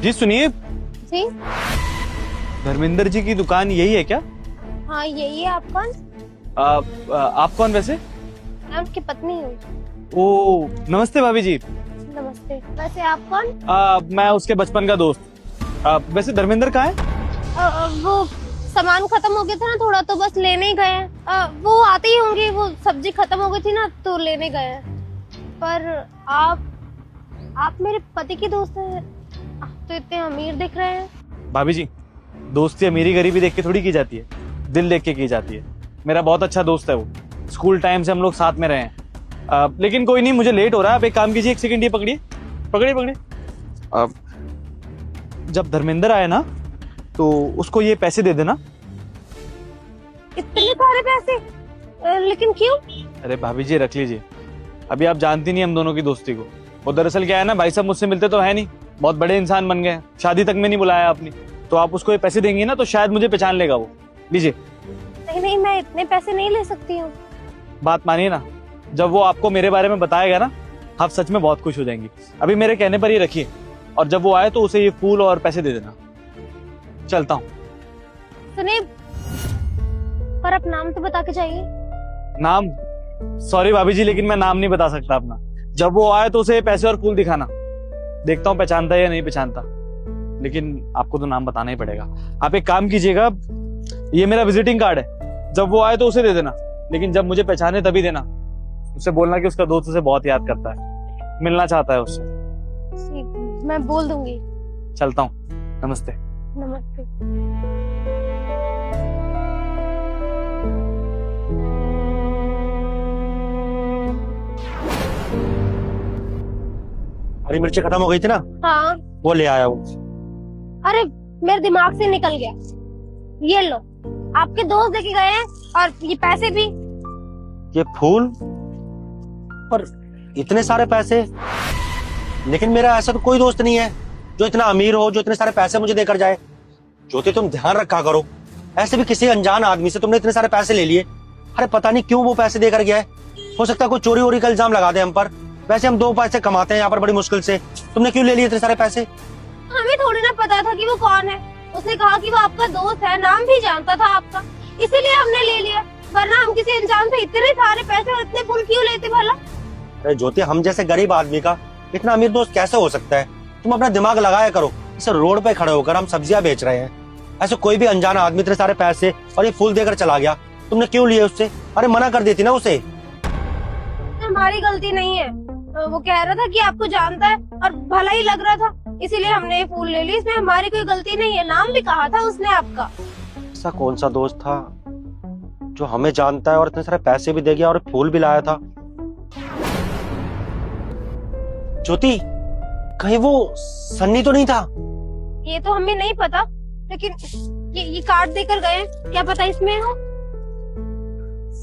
जी सुनिए, जी धर्मेंद्र जी की दुकान यही है क्या? हाँ यही है। आप कौन? आप कौन वैसे? मैं उनकी पत्नी हूँ। ओ नमस्ते भाभी जी। नमस्ते। वैसे आप कौन? मैं उसके बचपन का दोस्त। वैसे धर्मेंद्र कहाँ है? वो सामान खत्म हो गया था ना थोड़ा, तो बस लेने ही गए हैं। वो आते ही होंगे, वो सब्जी खत्म हो गई थी ना तो लेने गए हैं। पर आप मेरे पति की दोस्त हैं। आप तो इतने अमीर दिख रहे हैं। भाभी जी, दोस्ती अमीरी गरीबी देख के थोड़ी की जाती है, दिल देख के की जाती है। मेरा बहुत अच्छा दोस्त है वो, स्कूल टाइम से हम लोग साथ में रहे हैं। लेकिन कोई नहीं, मुझे लेट हो रहा है। आप एक काम कीजिए, एक सेकंड ये पकड़िए पकड़िए पकड़िए। जब धर्मेंद्र आए ना तो उसको ये पैसे दे देना। इतने सारे पैसे? लेकिन क्यों? अरे भाभी जी रख लीजिए, अभी आप जानती नहीं हम दोनों की दोस्ती को। वो दरअसल क्या है ना, भाई साहब मुझसे मिलते तो है नहीं, बहुत बड़े इंसान बन गए हैं, शादी तक में नहीं बुलाया आपने। तो आप उसको ये पैसे देंगे ना तो शायद मुझे पहचान लेगा वो। लीजिए। नहीं नहीं, मैं इतने पैसे नहीं ले सकती हूँ। बात मानिए ना, जब वो आपको मेरे बारे में बताएगा ना, आप सच में बहुत खुश हो जाएंगी। अभी मेरे कहने पर ही रखिए, और जब वो आए तो उसे ये फूल और पैसे दे देना। चलता हूँ। सुनिए, पर आप नाम तो बता के जाइए। नाम? सॉरी भाभी जी, लेकिन मैं नाम नहीं बता सकता अपना। जब वो आए तो उसे पैसे और फूल दिखाना, देखता हूँ पहचानता है या नहीं पहचानता। लेकिन आपको तो नाम बताना ही पड़ेगा। आप एक काम कीजिएगा, ये मेरा विजिटिंग कार्ड है, जब वो आए तो उसे दे देना, लेकिन जब मुझे पहचाने तभी देना। उससे बोलना कि उसका दोस्त उसे बहुत याद करता है, मिलना चाहता है उससे। मैं बोल दूंगी। चलता हूँ, नमस्ते। नमस्ते। हरी मिर्ची खत्म हो गई थी ना, हाँ। वो ले आया वो। अरे मेरे दिमाग से निकल गया। ये लो, आपके दोस्त लेके गए हैं, और ये पैसे भी। ये फूल और इतने सारे पैसे, लेकिन मेरा ऐसा तो कोई दोस्त नहीं है जो इतना अमीर हो, जो इतने सारे पैसे मुझे देकर जाए। ज्योति तुम ध्यान रखा करो, ऐसे भी किसी अनजान आदमी से तुमने इतने सारे पैसे ले लिए। अरे पता नहीं क्यों वो पैसे देकर गया है, हो सकता है कोई चोरी वोरी का इल्जाम लगा दे हम पर। वैसे हम 2 पैसे कमाते हैं यहाँ पर बड़ी मुश्किल से, तुमने क्यों ले लिए इतने सारे पैसे? हमें थोड़ी ना पता था कि वो कौन है। उसने कहा कि वो आपका दोस्त है, नाम भी जानता था आपका, इसीलिए हमने ले लिया। वरना हम किसी अनजान से इतने सारे पैसे और इतने फूल क्यों लेते भला? अरे ज्योति, हम जैसे गरीब आदमी का इतना अमीर दोस्त कैसे हो सकता है? तुम अपना दिमाग लगाया करो। इसे रोड पे खड़े होकर हम सब्जियां बेच रहे हैं, ऐसे कोई भी अनजान आदमी इतने सारे पैसे और ये फूल देकर चला गया, तुमने क्यों लिए उससे? अरे मना कर देती ना उसे। हमारी गलती नहीं है, वो कह रहा था कि आपको जानता है और भला ही लग रहा था, इसीलिए हमने ये फूल ले ली। इसमें हमारी कोई गलती नहीं है। नाम भी कहा था उसने आपका। ऐसा कौन सा दोस्त था जो हमें जानता है और इतने सारे पैसे भी दे गया और फूल भी लाया था? ज्योति, कहीं वो सन्नी तो नहीं था? ये तो हमें नहीं पता, लेकिन ये कार्ड देकर गए, क्या पता इसमें हो।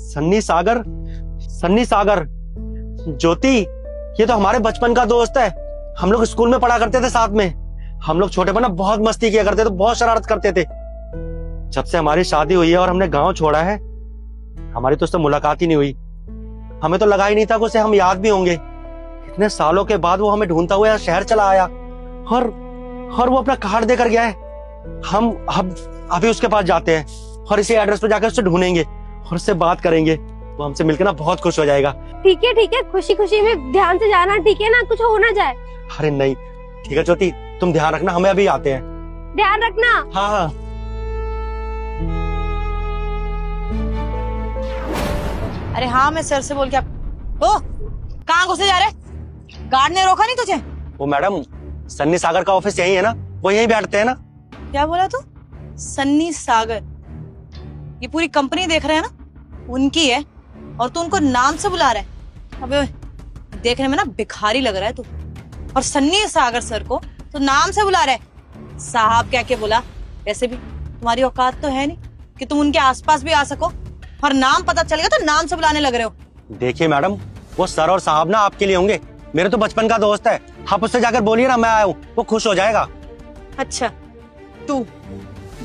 सन्नी सागर, सन्नी सागर। ज्योति, ये तो हमारे बचपन का दोस्त है। हम लोग स्कूल में पढ़ा करते थे साथ में। हम लोग छोटे पर ना बहुत मस्ती किया करते थे, बहुत शरारत करते थे। जब से हमारी शादी हुई है और हमने गांव छोड़ा है, हमारी तो उससे मुलाकात ही नहीं हुई। हमें तो लगा ही नहीं था कि उसे हम याद भी होंगे। इतने सालों के बाद वो हमें ढूंढता हुआ शहर चला आया, और वो अपना कार्ड देकर गया है। हम अभी उसके पास जाते हैं और इसी एड्रेस पर जाकर उससे ढूंढेंगे और उससे बात करेंगे। वो हमसे मिलकर ना बहुत खुश हो जाएगा। ठीक है, खुशी खुशी में ध्यान से जाना, ठीक है ना? कुछ हो ना जाए। अरे नहीं, ठीक है ज्योति, तुम ध्यान रखना, हमें अभी आते हैं। ध्यान रखना। हाँ हाँ। अरे हाँ, मैं सर से बोल के ओ, कहाँ घुसे जा रहे? गार्ड ने रोका नहीं तुझे? वो मैडम, सन्नी सागर का ऑफिस यही है ना, वो यहीं बैठते हैं ना। क्या बोला तू? सन्नी सागर? ये पूरी कंपनी देख रहे हैं ना, उनकी है, और तू उनको नाम से बुला रहा है? अबे देखने में ना भिखारी लग रहा है तू। और सन्नी सागर सर को तो नाम से बुला रहा है? साहब क्या के बुला, वैसे भी तुम्हारी औकात तो है नहीं कि तुम उनके आसपास भी आ सको, और नाम पता चलेगा तो नाम से बुलाने लग रहे हो। देखिए मैडम, वो सर और साहब ना आपके लिए होंगे, मेरे तो बचपन का दोस्त है। आप उससे जाकर बोलिए ना मैं आया हूँ, वो खुश हो जाएगा। अच्छा, तू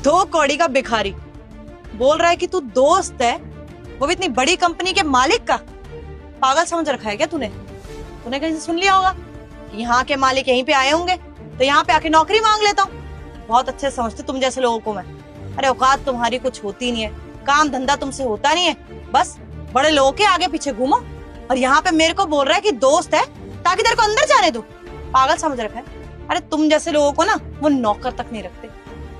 2 कौड़ी का भिखारी बोल रहा है कि तू दोस्त है, वो भी इतनी बड़ी कंपनी के मालिक का? पागल समझ रखा है क्या तूने? तूने कहीं से सुन लिया होगा कि यहाँ के मालिक यहीं पे आए होंगे, तो यहाँ पे आके नौकरी मांग लेता हूँ। बहुत अच्छे समझते तुम जैसे लोगों को मैं। अरे औकात तुम्हारी कुछ होती नहीं है, काम धंधा तुमसे होता नहीं है, बस बड़े लोगों के आगे पीछे घूमो। और यहाँ पे मेरे को बोल रहा है कि दोस्त है ताकि तेरे को अंदर जाने दो। पागल समझ रखा है। अरे तुम जैसे लोगों को ना वो नौकर तक नहीं रखते,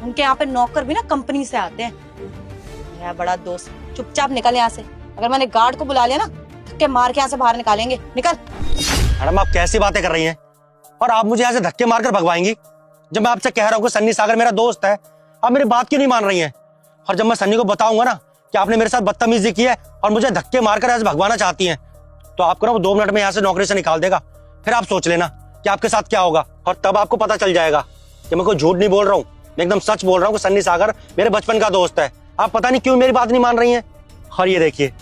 उनके यहाँ पे नौकर भी ना कंपनी से आते हैं। मेरा बड़ा दोस्त, चुपचाप निकल यहाँ से। अगर मैंने गार्ड को बुला लिया ना, धक्के मार के यहाँ से बाहर निकालेंगे। निकल। मैडम आप कैसी बातें कर रही हैं, और आप मुझे यहाँ से धक्के मारकर भगवाएंगी? जब मैं आपसे कह रहा हूँ कि सन्नी सागर मेरा दोस्त है, आप मेरी बात क्यों नहीं मान रही हैं? और जब मैं सन्नी को बताऊंगा ना कि आपने मेरे साथ बदतमीजी की है और मुझे धक्के मारकर ऐसे भगवाना चाहती हैं, तो आपको ना वो 2 मिनट में यहाँ से नौकरी से निकाल देगा। फिर आप सोच लेना कि आपके साथ क्या होगा, और तब आपको पता चल जाएगा कि मैं कोई झूठ नहीं बोल रहा हूँ, मैं एकदम सच बोल रहा हूँ कि सन्नी सागर मेरे बचपन का दोस्त है। आप पता नहीं क्यों मेरी बात नहीं मान रही हैं। और ये देखिए,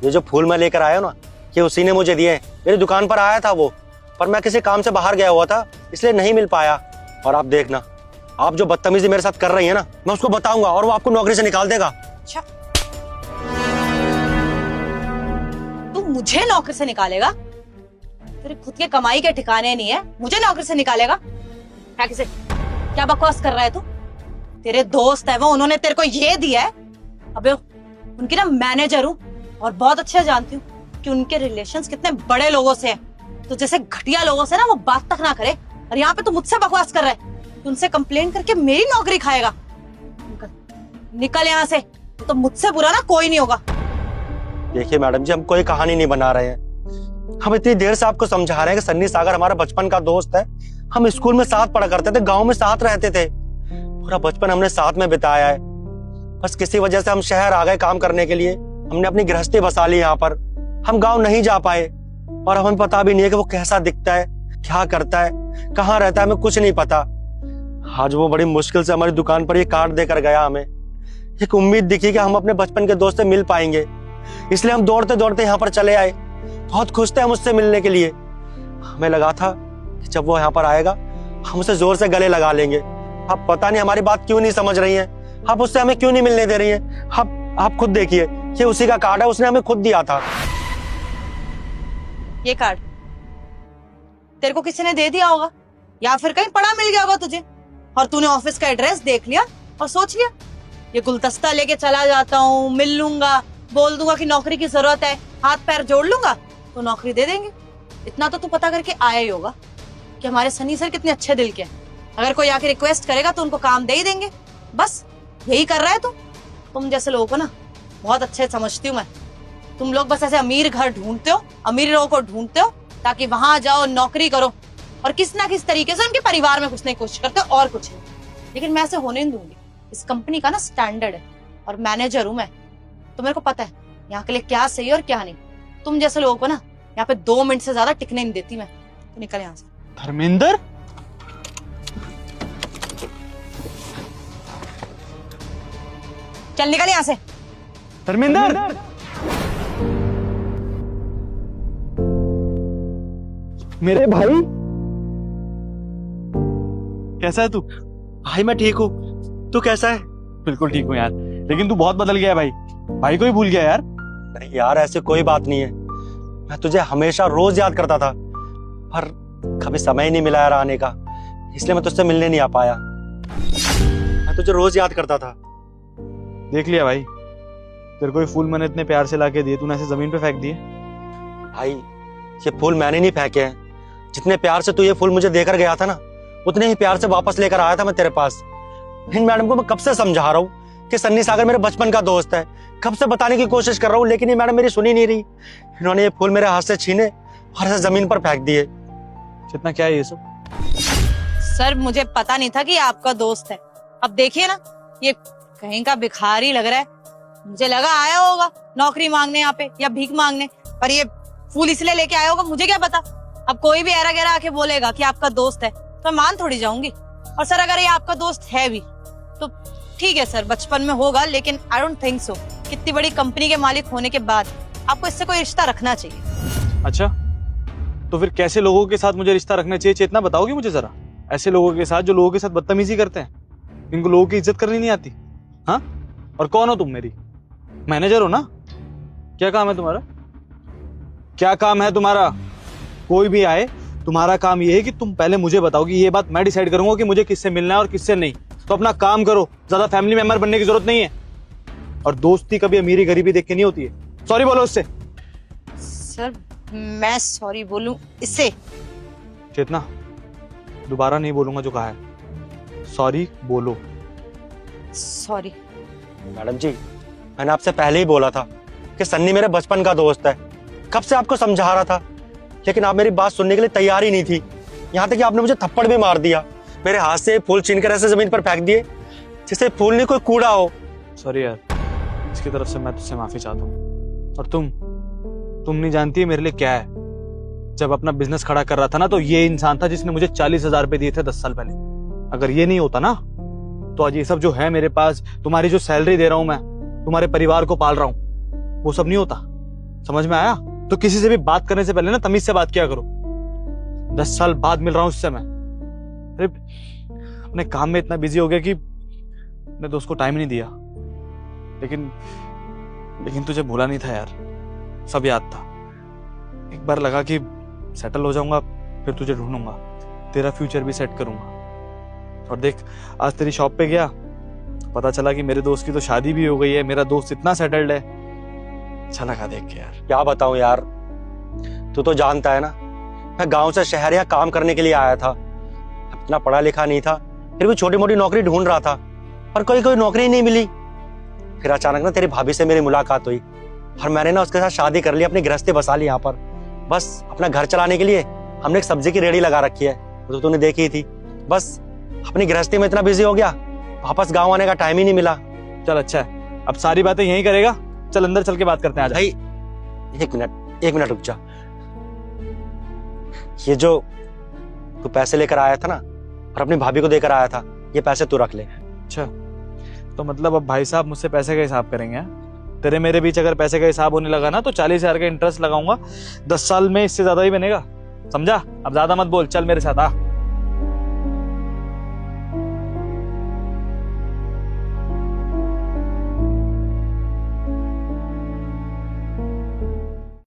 ये जो फूल मैं लेकर आया हूँ ना, ये उसी ने मुझे दिए। मेरी दुकान पर आया था वो, पर मैं किसी काम से बाहर गया हुआ था, इसलिए नहीं मिल पाया। और आप देखना, आप जो बदतमीजी मेरे साथ कर रही है ना, मैं उसको बताऊंगा और वो आपको नौकरी से निकाल देगा। अच्छा, तू मुझे नौकरी से निकालेगा? तेरे खुद के कमाई के ठिकाने नहीं है, मुझे नौकरी से निकालेगा? क्या बकवास कर रहा है तू? तेरे दोस्त है वो, उन्होंने तेरे को ये दिया है। अबे उनकी ना मैनेजर हूँ और बहुत अच्छा जानती हूँ कि उनके रिलेशंस कितने बड़े लोगों से हैं। तो जैसे घटिया लोगों से ना वो बात तक ना करे, और यहाँ पे तो मुझसे बकवास कर रहा है। उनसे कंप्लेन करके मेरी नौकरी खाएगा। निकल यहाँ से, तो मुझसे बुरा ना कोई नहीं होगा। देखिए मैडम जी, हम कोई कहानी नहीं बना रहे हैं। हम इतनी देर से आपको समझा रहे हैं कि सन्नी सागर हमारा बचपन का दोस्त है। हम स्कूल में साथ पढ़ा करते थे, गांव में साथ रहते थे, पूरा बचपन हमने साथ में बिताया है। बस किसी वजह से हम शहर आ गए काम करने के लिए, हमने अपनी गृहस्थी बसा ली यहाँ पर। हम गाँव नहीं जा पाए, और हमें पता भी नहीं है कि वो कैसा दिखता है, क्या करता है, कहाँ रहता है, हमें कुछ नहीं पता। आज वो बड़ी मुश्किल से हमारी दुकान पर ये कार्ड देकर गया। हमें एक उम्मीद दिखी कि हम अपने बचपन के दोस्त से मिल पाएंगे, इसलिए हम दौड़ते दौड़ते यहाँ पर चले आए। बहुत खुश थे हम उससे मिलने के लिए। हमें लगा था कि जब वो यहाँ पर आएगा हम उसे जोर से गले लगा लेंगे। आप पता नहीं हमारी बात क्यों नहीं समझ रही हैं, आप उससे हमें क्यों नहीं मिलने दे रही हैं। आप खुद देखिए, ये उसी का कार्ड है, उसने हमें खुद दिया था। ये कार्ड तेरे को किसी ने दे दिया होगा, या फिर कहीं पड़ा मिल गया होगा तुझे, और तूने ऑफिस का एड्रेस देख लिया और सोच लिया ये गुलदस्ता लेके चला जाता हूँ, मिल लूंगा, बोल दूंगा कि नौकरी की जरूरत है, हाथ पैर जोड़ लूंगा तो नौकरी दे देंगे। इतना तो तू पता करके आया ही होगा कि हमारे सनी सर कितने अच्छे दिल के हैं। अगर कोई आके रिक्वेस्ट करेगा तो उनको काम दे ही देंगे। बस यही कर रहा है तू। तुम जैसे लोगों को ना बहुत अच्छे समझती हूँ मैं। तुम लोग बस ऐसे अमीर घर ढूंढते हो, अमीर लोगों को ढूंढते हो ताकि वहां जाओ, नौकरी करो, और किस ना किस तरीके से उनके परिवार में घुसने की कोशिश करते हो, और कुछ नहीं। लेकिन मैं ऐसे होने नहीं दूंगी। इस कंपनी का ना स्टैंडर्ड है, और मैनेजर हूं मैं, तो मेरे को पता है यहाँ के लिए क्या सही और क्या नहीं। तुम जैसे लोगों को ना यहाँ पे 2 मिनट से ज्यादा टिकने नहीं देती मैं। तो निकल यहाँ से। धर्मेंद्र, चल निकल यहाँ से। धर्मेंद्र, मेरे भाई, कैसा है तू? भाई मैं ठीक हूँ, तू कैसा है? बिल्कुल ठीक हूँ यार, लेकिन तू बहुत बदल गया है भाई। भाई को ही भूल गया यार। नहीं यार, ऐसी कोई बात नहीं है। मैं तुझे हमेशा रोज याद करता था, पर कभी समय ही नहीं मिला यार आने का, इसलिए मैं तुझसे मिलने नहीं आ पाया। मैं तुझे रोज याद करता था। देख लिया भाई, तेरे को ये फूल मैंने इतने प्यार से लाके दिए, तूने ऐसे जमीन पे फेंक दिए। भाई ये फूल मैंने नहीं फेंके हैं, जितने प्यार से तू ये फूल मुझे देकर गया था ना, उतने ही प्यार से वापस लेकर आया था मैं तेरे पास। इन मैडम को मैं कब से समझा रहा हूँ कि सन्नी सागर मेरे बचपन का दोस्त है, कब से बताने की कोशिश कर रहा हूँ, लेकिन ये मैडम मेरी सुनी नहीं रही। इन्होंने ये फूल मेरे हाथ से छीने और ऐसे जमीन पर फेंक दिए। कितना क्या है ये सब? सर मुझे पता नहीं था कि आपका दोस्त है। अब देखिए ना, ये कहीं का भिखारी लग रहा है। मुझे लगा आया होगा नौकरी मांगने यहाँ पे या भीख मांगने, पर ये फूल इसलिए लेके आया होगा, मुझे क्या पता। अब कोई भी ऐरा गैरा आके बोलेगा कि आपका दोस्त है तो मैं मान थोड़ी जाऊंगी। और सर अगर ये आपका दोस्त है भी तो ठीक है सर, बचपन में होगा, लेकिन आई डोंट थिंक सो। कितनी बड़ी कंपनी के मालिक होने के बाद आपको इससे कोई रिश्ता रखना चाहिए। अच्छा, तो फिर कैसे लोगों के साथ मुझे रिश्ता रखना चाहिए, चेतना बताओगी मुझे जरा? ऐसे लोगों के साथ जो लोगों के साथ बदतमीजी करते हैं, इनको लोगों की इज्जत करनी नहीं आती। हाँ, और कौन हो तुम? मेरी मैनेजर हो ना? क्या काम है तुम्हारा? क्या काम है तुम्हारा? कोई भी आए तुम्हारा काम ये है कि तुम पहले मुझे बताओ कि ये बात मैं डिसाइड करूंगा कि मुझे किससे मिलना है और किससे नहीं। तो अपना काम करो, ज्यादा फैमिली मेंबर बनने की जरूरत नहीं है। और दोस्ती कभी अमीरी गरीबी देख के नहीं होती है। सॉरी बोलो उससे। सर मैं सॉरी बोलूं इससे? चेतना, दोबारा नहीं बोलूंगा जो कहा है। सॉरी बोलो। सॉरी। मैडम जी, मैंने आपसे पहले ही बोला था कि सन्नी मेरे बचपन का दोस्त है। कब से आपको समझा रहा था, लेकिन आप मेरी बात सुनने के लिए तैयार ही नहीं थी। यहाँ तक कि आपने मुझे थप्पड़ भी मार दिया। मेरे हाथ से फूल छीनकर ऐसे जमीन पर फेंक दिए जैसे फूल नहीं कोई कूड़ा हो। सॉरी यार, इसकी तरफ से मैं तुझसे माफी चाहता हूँ। और तुम नहीं जानती है मेरे लिए क्या है। जब अपना बिजनेस खड़ा कर रहा था ना, तो ये इंसान था जिसने मुझे 40,000 रुपए दिए थे 10 साल पहले। अगर ये नहीं होता ना, तो आज ये सब जो है मेरे पास, तुम्हारी जो सैलरी दे रहा हूं मैं, तुम्हारे परिवार को पाल रहा हूं, वो सब नहीं होता। समझ में आया? तो किसी से भी बात करने से पहले ना तमीज से बात किया करो। 10 साल बाद मिल रहा हूं उससे मैं। अरे अपने काम में इतना बिजी हो गया कि अपने दोस्त को टाइम ही नहीं दिया। लेकिन तुझे भूला नहीं था यार, सब याद था। एक बार लगा कि सेटल हो जाऊंगा, फिर तुझे ढूंढूंगा, तेरा फ्यूचर भी सेट करूंगा। और देख, आज तेरी शॉप पे गया, पता चला कि मेरे दोस्त की तो शादी भी हो गई है। मेरा दोस्त इतना सेटल्ड है। अच्छा लगा देख के यार। क्या बताऊं यार, तू तो जानता है ना, मैं गांव से शहर यहाँ काम करने के लिए आया था। इतना पढ़ा लिखा नहीं था, फिर भी छोटी मोटी नौकरी ढूंढ रहा था, पर कोई नौकरी नहीं मिली। फिर अचानक ना तेरी भाभी से मेरी मुलाकात हुई और मैंने ना उसके साथ शादी कर ली, अपनी गृहस्थी बसा ली यहाँ पर। बस अपना घर चलाने के लिए हमने एक सब्जी की रेहड़ी लगा रखी है, वो तो तूने देखी थी। बस अपनी गृहस्थी में इतना बिजी हो गया, वापस गाँव आने का टाइम ही नहीं मिला। चल अच्छा है, अब सारी बातें यहीं करेगा। चल अंदर चल के बात करते हैं। भाई एक मिनट रुक जा। ये जो तू पैसे लेकर आया था ना और अपनी भाभी को देकर आया था, ये पैसे तू रख ले। अच्छा, तो मतलब अब भाई साहब मुझसे पैसे का हिसाब करेंगे? तेरे मेरे बीच अगर पैसे का हिसाब होने लगा ना, तो 40,000 का इंटरेस्ट लगाऊंगा। 10 साल में इससे ज्यादा ही बनेगा, समझा? अब ज्यादा मत बोल, चल मेरे साथ आ।